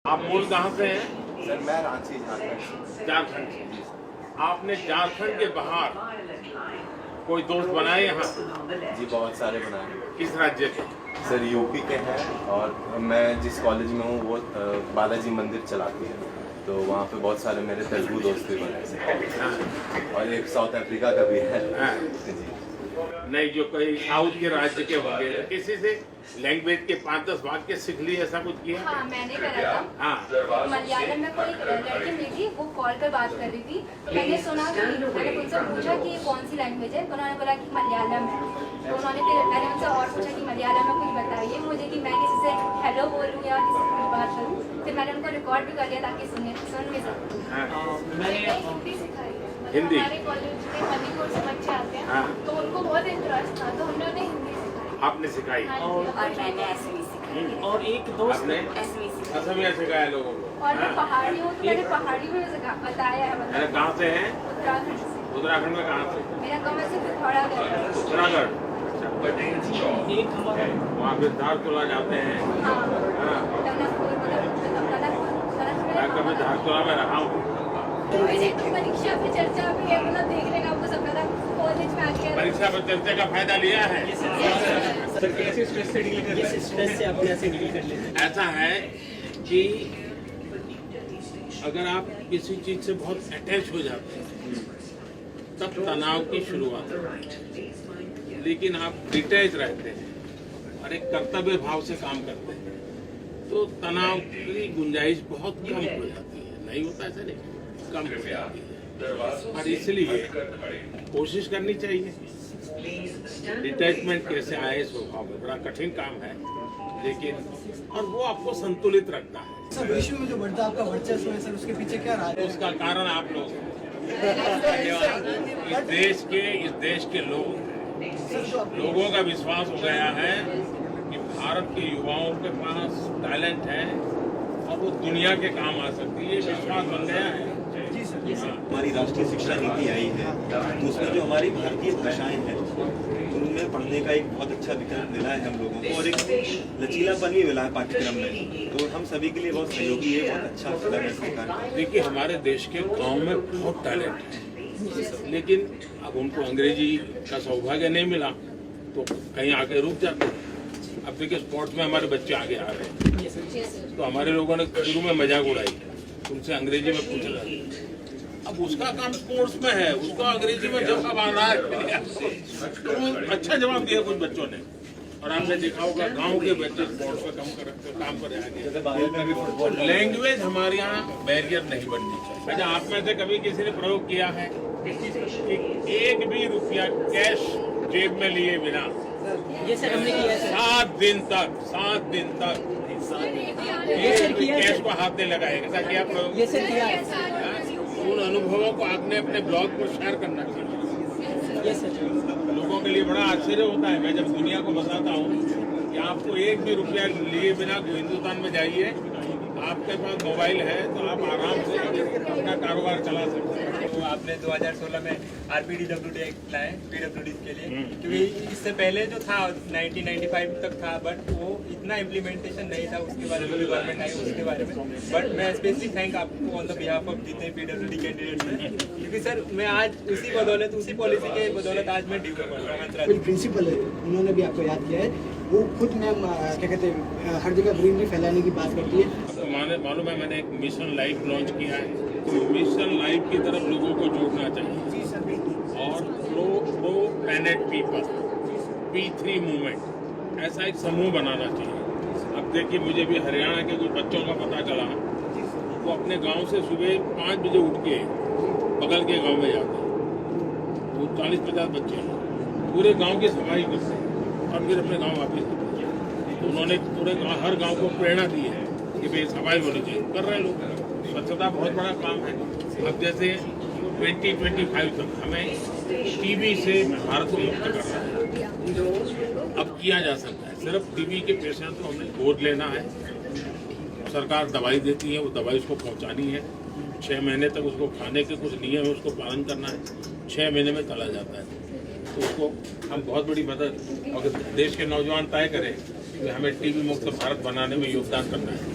आप मूल कहाँ से हैं? सर मैं रांची झारखंड। झारखंड से। आपने झारखंड के बाहर कोई दोस्त बनाए यहाँ? जी बहुत सारे बनाए। किस राज्य के? सर यूपी के हैं और मैं जिस कॉलेज में हूँ वो बालाजी मंदिर चलाती है, तो वहाँ पे बहुत सारे मेरे तेलुगु दोस्त भी बने और एक साउथ अफ्रीका का भी है। जी नहीं, जो कोई साउथ के राज्य के होंगे, किसी से लैंग्वेज के 5-10 वाक्य सीख लिए, ऐसा कुछ किया? हाँ मैंने करा था। हाँ, मलयालम में कोई लड़की मिली थी, वो कॉल पर बात कर रही थी। मैंने सुना कि मैंने उनसे पूछा कि कौन सी लैंग्वेज है, तो उन्होंने बोला कि मलयालम है। तो उन्होंने फिर मैंने उनसे और पूछा कि मलयालम में कुछ बताइए मुझे कि मैं किसी से हेलो बोलूँ या किसी से कुछ बात करूँ। फिर मैंने उनको रिकॉर्ड भी कर लिया ताकि सुन भी सकूँ। मैंने हिंदी सिखाई है। हिंदी? हमारे कॉलेज में मणिपुर से बच्चे आते हैं, हाँ। तो उनको बहुत इंटरेस्ट था, तो हमने उन्हें हिंदी सिखाई। आपने सिखाई? और मैंने असमी सिखाई। और एक दोस्त आपने असमी सिखाई। असमिया सिखाया लोगों को? और मैं हाँ। पहाड़ी हूँ, तो मैंने पहाड़ी में बताया है। अरे कहाँ से हैं? उत्तराखंड से। उत्तराखंड में कहाँ से? मेरा गाँव से पिथौरागढ़ है। उत्तराखंड। एक हमारा वहाँ फिर धारचूला जाते हैं? हाँ। हाँ, टनकपुर मैं कभी धारचूला में रहा हूँ। परीक्षा पे चर्चा भी है, मतलब देखने का आपको सब पता कॉलेज में आके। परीक्षा पर चर्चा का फायदा लिया है? सर कैसे स्ट्रेस से डील कर रहे हैं? स्ट्रेस से आप कैसे डील कर लेते हैं? ऐसा है कि अगर आप किसी चीज से बहुत अटैच हो जाते हैं तब तनाव की शुरुआत है, लेकिन आप डिटैच रहते हैं और एक कर्तव्य भाव से काम करते हैं तो तनाव की गुंजाइश बहुत कम हो जाती है। नहीं होता ऐसा नहीं, कम हो जाती है। और इसलिए कोशिश करनी चाहिए। डिटैचमेंट कैसे आए स्वभाव में बड़ा कठिन काम है, लेकिन और वो आपको संतुलित रखता है। सर विश्व में जो बढ़ता आपका वर्चस्व है सर, उसके पीछे क्या रहा है? उसका कारण आप लोग हैं। इस देश के लोगों का विश्वास हो गया है कि भारत के युवाओं के पास टैलेंट है और वो दुनिया के काम आ सकती है। विश्वास बन गया है। हमारी राष्ट्रीय शिक्षा नीति आई है तो उसमें जो हमारी भारतीय भाषाएं हैं उनमें पढ़ने का एक बहुत अच्छा विकल्प मिला है हम लोगों को और एक लचीलापन भी मिला है पाठ्यक्रम में, तो हम सभी के लिए बहुत सहयोगी है, बहुत अच्छा लगा इस सरकार। देखिए, हमारे देश के गांव में बहुत टैलेंट है, लेकिन अब उनको अंग्रेजी का सौभाग्य नहीं मिला तो कहीं आके रुक जाते हैं। अब देखिए, स्पोर्ट्स में हमारे बच्चे आगे आ रहे हैं, तो हमारे लोगों ने शुरू में मजाक उड़ाई, उनसे अंग्रेजी में पूछ रहे हैं। अब उसका काम स्पोर्ट्स में है, उसका अंग्रेजी में जवाब आ रहा है, तो अच्छा जवाब दिया कुछ बच्चों ने। और आपने देखा होगा गांव के बच्चे स्पोर्ट्स में काम कर आगे। लैंग्वेज हमारे यहाँ बैरियर नहीं बननी चाहिए। अच्छा, आप में से कभी किसी ने प्रयोग किया है कि एक भी रुपया कैश जेब में लिए बिना ये सर हमने किया है। 7 दिन तक कैश को हाथ नहीं लगाएगा? ऐसा किया प्रयोग? ये सर किया है। उन अनुभवों को आपने अपने ब्लॉग पर शेयर करना चाहिए। ये सर लोगों के लिए बड़ा आश्चर्य होता है, मैं जब दुनिया को बताता हूँ कि आपको एक भी रुपया लिए बिना हिंदुस्तान में जाइए, आपके पास मोबाइल है तो आप आराम से अपना कारोबार चला सकते हैं। तो आपने 2016 में RPDWD एक्ट लाए PWD के लिए, क्योंकि इससे पहले जो था 1995 तक था, बट वो इतना इम्प्लीमेंटेशन नहीं था। उसके बारे में गवर्नमेंट आई उसके बारे में, बट मैं स्पेशली थैंक आपको ऑन द बिहाफ ऑफ जितने PWD कैंडिडेट्स हैं, क्योंकि सर मैं आज उसी बदौलत, उसी पॉलिसी के बदौलत आज मैं ड्यूटी कर रहा हूँ। कोई प्रिंसिपल है, उन्होंने भी आपको याद किया है, वो खुद मैम क्या कहते हैं हर जगह ग्रीनरी फैलाने की बात करती है। आपको मालूम है मैंने एक मिशन लाइफ लॉन्च किया है, तो मिशन लाइफ की तरफ लोगों को जोड़ना चाहिए और pro planet people P3 movement ऐसा एक समूह बनाना चाहिए। अब देखिए, मुझे भी हरियाणा के कुछ बच्चों का पता चला, वो अपने गांव से सुबह 5 बजे उठ के बगल के गांव में जाते हैं। वो 40-50 बच्चे हैं, पूरे गांव की सफाई करते हैं और फिर अपने गांव वापस जाते हैं। तो उन्होंने पूरे हर गांव को प्रेरणा दी है कि भाई सफाई होनी चाहिए। कर रहे हैं लोग। स्वच्छता बहुत बड़ा काम है। अब जैसे 2025 तक हमें टीबी से भारत को मुक्त करना है। अब किया जा सकता है। सिर्फ टीबी के पेशेंट को हमें गोद लेना है, सरकार दवाई देती है, वो दवाई उसको पहुंचानी है। 6 महीने तक उसको खाने के कुछ नियम है, उसको पालन करना है। 6 महीने में चला जाता है, तो उसको हम बहुत बड़ी मदद, अगर देश के नौजवान तय करें कि हमें टीबी मुक्त भारत बनाने में योगदान करना है।